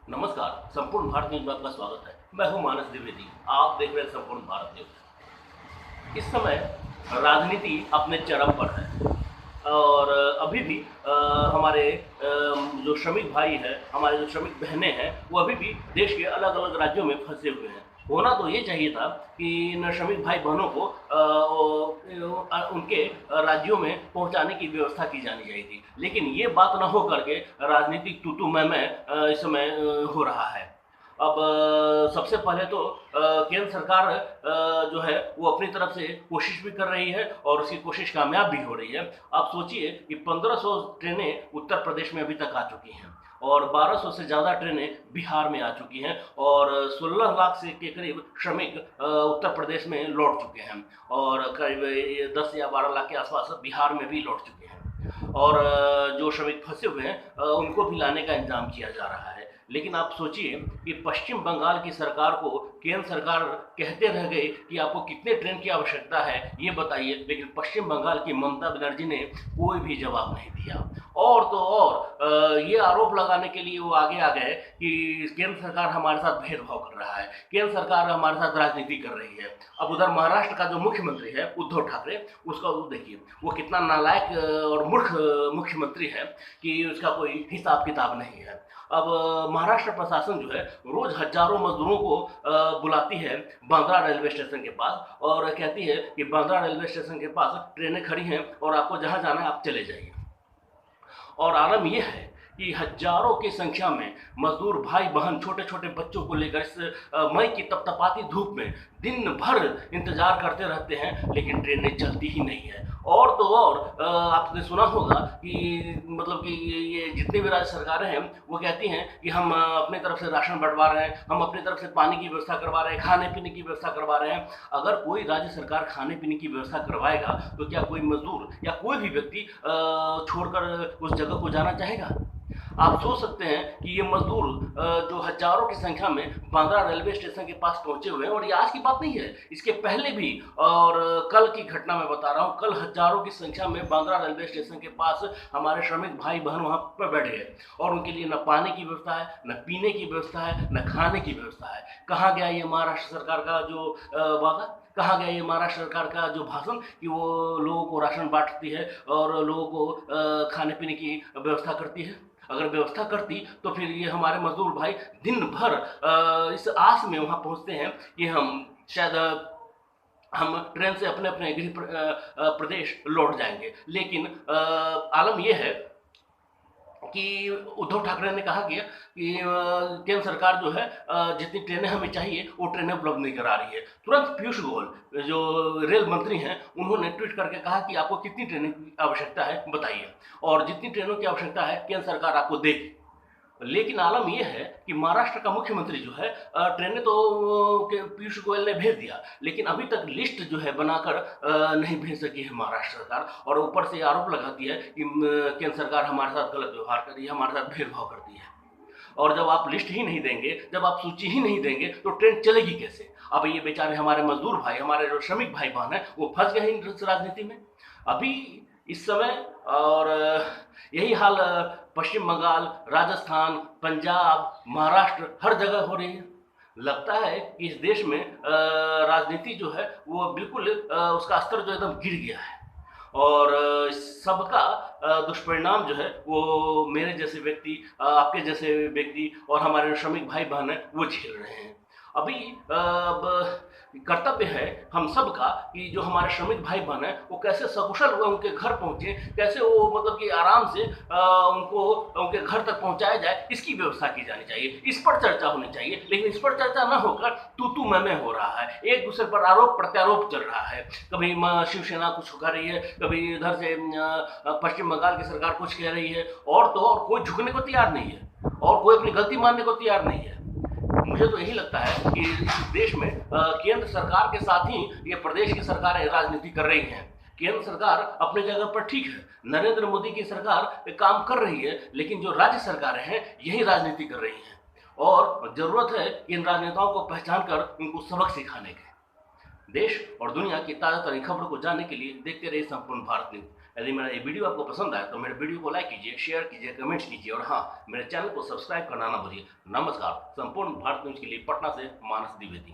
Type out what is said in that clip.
नमस्कार। संपूर्ण भारत न्यूज में आपका स्वागत है। मैं हूं मानस द्विवेदी। आप देख रहे हैं संपूर्ण भारत न्यूज। इस समय राजनीति अपने चरम पर है और अभी भी हमारे जो श्रमिक भाई हैं, हमारे जो श्रमिक बहनें हैं, वो अभी भी देश के अलग अलग राज्यों में फंसे हुए हैं। होना तो ये चाहिए था कि इन श्रमिक भाई बहनों को उनके राज्यों में पहुंचाने की व्यवस्था की जानी चाहिए थी, लेकिन ये बात ना हो करके राजनीतिक तू मैं इस समय हो रहा है। अब सबसे पहले तो केंद्र सरकार जो है वो अपनी तरफ से कोशिश भी कर रही है और उसकी कोशिश कामयाब भी हो रही है। आप सोचिए कि 1500 ट्रेनें उत्तर प्रदेश में अभी तक आ चुकी हैं और 1200 से ज़्यादा ट्रेनें बिहार में आ चुकी हैं और 16 लाख से के करीब श्रमिक उत्तर प्रदेश में लौट चुके हैं और करीब 10 या 12 लाख के आसपास बिहार में भी लौट चुके हैं और जो श्रमिक फंसे हुए हैं उनको भी लाने का इंतजाम किया जा रहा है। लेकिन आप सोचिए कि पश्चिम बंगाल की सरकार को केंद्र सरकार कहते रह गए कि आपको कितने ट्रेन की आवश्यकता है ये बताइए, लेकिन पश्चिम बंगाल की ममता बनर्जी ने कोई भी जवाब नहीं दिया। और तो और ये आरोप लगाने के लिए वो आगे आ गए कि केंद्र सरकार हमारे साथ भेदभाव कर रहा है, केंद्र सरकार हमारे साथ राजनीति कर रही है। अब उधर महाराष्ट्र का जो मुख्यमंत्री है उद्धव ठाकरे, उसका देखिए वो कितना नालायक और मूर्ख मुख्यमंत्री है कि उसका कोई हिसाब किताब नहीं है। अब महाराष्ट्र प्रशासन जो है रोज हजारों मजदूरों को बुलाती है बांद्रा रेलवे स्टेशन के पास और कहती है कि बांद्रा रेलवे स्टेशन के पास ट्रेनें खड़ी हैं और आपको जहां जाना है आप चले जाइए। और आलम यह है कि हजारों की संख्या में मजदूर भाई बहन छोटे छोटे बच्चों को लेकर इस मई की तपतपाती धूप में दिन भर इंतजार करते रहते हैं, लेकिन ट्रेनें चलती ही नहीं है। और तो और आपने सुना होगा कि मतलब कि ये जितनी भी राज्य सरकारें हैं वो कहती हैं कि हम अपनी तरफ से राशन बंटवा रहे हैं, हम अपनी तरफ से पानी की व्यवस्था करवा रहे हैं, खाने पीने की व्यवस्था करवा रहे हैं। अगर कोई राज्य सरकार खाने पीने की व्यवस्था करवाएगा तो क्या कोई मजदूर या कोई भी व्यक्ति छोड़कर उस जगह को जाना चाहेगा? आप सोच सकते हैं कि ये मजदूर जो हजारों की संख्या में बांद्रा रेलवे स्टेशन के पास पहुंचे हुए हैं और ये आज की बात नहीं है, इसके पहले भी और कल की घटना मैं बता रहा हूँ। कल हजारों की संख्या में बांद्रा रेलवे स्टेशन के पास हमारे श्रमिक भाई बहन वहां पर बैठे हैं और उनके लिए न पानी की व्यवस्था है, न पीने की व्यवस्था है, न खाने की व्यवस्था है। कहाँ गया ये महाराष्ट्र सरकार का जो वादा, कहाँ गया ये महाराष्ट्र सरकार का जो भाषण कि वो लोगों को राशन बांटती है और लोगों को खाने पीने की व्यवस्था करती है? अगर व्यवस्था करती तो फिर ये हमारे मजदूर भाई दिन भर इस आस में वहां पहुंचते हैं कि हम शायद हम ट्रेन से अपने अपने गृह प्रदेश लौट जाएंगे। लेकिन आलम यह है कि उद्धव ठाकरे ने कहा कि केंद्र सरकार जो है जितनी ट्रेनें हमें चाहिए वो ट्रेनें उपलब्ध नहीं करा रही है। तुरंत पीयूष गोयल जो रेल मंत्री हैं उन्होंने ट्वीट करके कहा कि आपको कितनी ट्रेनें की आवश्यकता है बताइए, और जितनी ट्रेनों की आवश्यकता है केंद्र सरकार आपको देगी। लेकिन आलम यह है कि महाराष्ट्र का मुख्यमंत्री जो है ट्रेनें तो पीयूष गोयल ने भेज दिया, लेकिन अभी तक लिस्ट जो है बनाकर नहीं भेज सकी है महाराष्ट्र सरकार, और ऊपर से आरोप लगाती है कि केंद्र सरकार हमारे साथ गलत व्यवहार कर रही है, हमारे साथ भेदभाव करती है। और जब आप लिस्ट ही नहीं देंगे, जब आप सूची ही नहीं देंगे तो ट्रेन चलेगी कैसे? अब ये बेचारे हमारे मजदूर भाई, हमारे जो श्रमिक भाई बहन है वो फंस गए इस राजनीति में अभी इस समय। और यही हाल पश्चिम बंगाल, राजस्थान, पंजाब, महाराष्ट्र हर जगह हो रही है। लगता है कि इस देश में राजनीति जो है वो बिल्कुल उसका स्तर जो एकदम गिर गया है और सबका दुष्परिणाम जो है वो मेरे जैसे व्यक्ति, आपके जैसे व्यक्ति और हमारे श्रमिक भाई बहन है वो झेल रहे हैं। अभी अब कर्तव्य है हम सब का कि जो हमारे श्रमिक भाई बहन है वो कैसे सकुशल हुए उनके घर पहुंचे, कैसे वो मतलब कि आराम से उनको उनके घर तक पहुंचाया जाए, इसकी व्यवस्था की जानी चाहिए, इस पर चर्चा होनी चाहिए। लेकिन इस पर चर्चा न होकर तू मैं हो रहा है, एक दूसरे पर आरोप प्रत्यारोप चल रहा है। कभी शिवसेना कुछ कर रही है, कभी इधर से पश्चिम बंगाल की सरकार कुछ कह रही है, और तो और कोई झुकने को तैयार नहीं है और कोई अपनी गलती मानने को तैयार नहीं है। मुझे तो यही लगता है कि इस देश में केंद्र सरकार के साथ ही ये प्रदेश की सरकारें राजनीति कर रही हैं। केंद्र सरकार अपने जगह पर ठीक है, नरेंद्र मोदी की सरकार काम कर रही है, लेकिन जो राज्य सरकारें हैं यही राजनीति कर रही हैं और जरूरत है कि इन राजनेताओं को पहचान कर उनको सबक सिखाने के। देश और दुनिया की ताजा तरीन खबरों को जानने के लिए देखते रहिए संपूर्ण भारत न्यूज। यदि मेरा ये वीडियो आपको पसंद आए तो मेरे वीडियो को लाइक कीजिए, शेयर कीजिए, कमेंट कीजिए और हाँ, मेरे चैनल को सब्सक्राइब करना ना भूलिए। नमस्कार। संपूर्ण भारत न्यूज के लिए पटना से मानस द्विवेदी।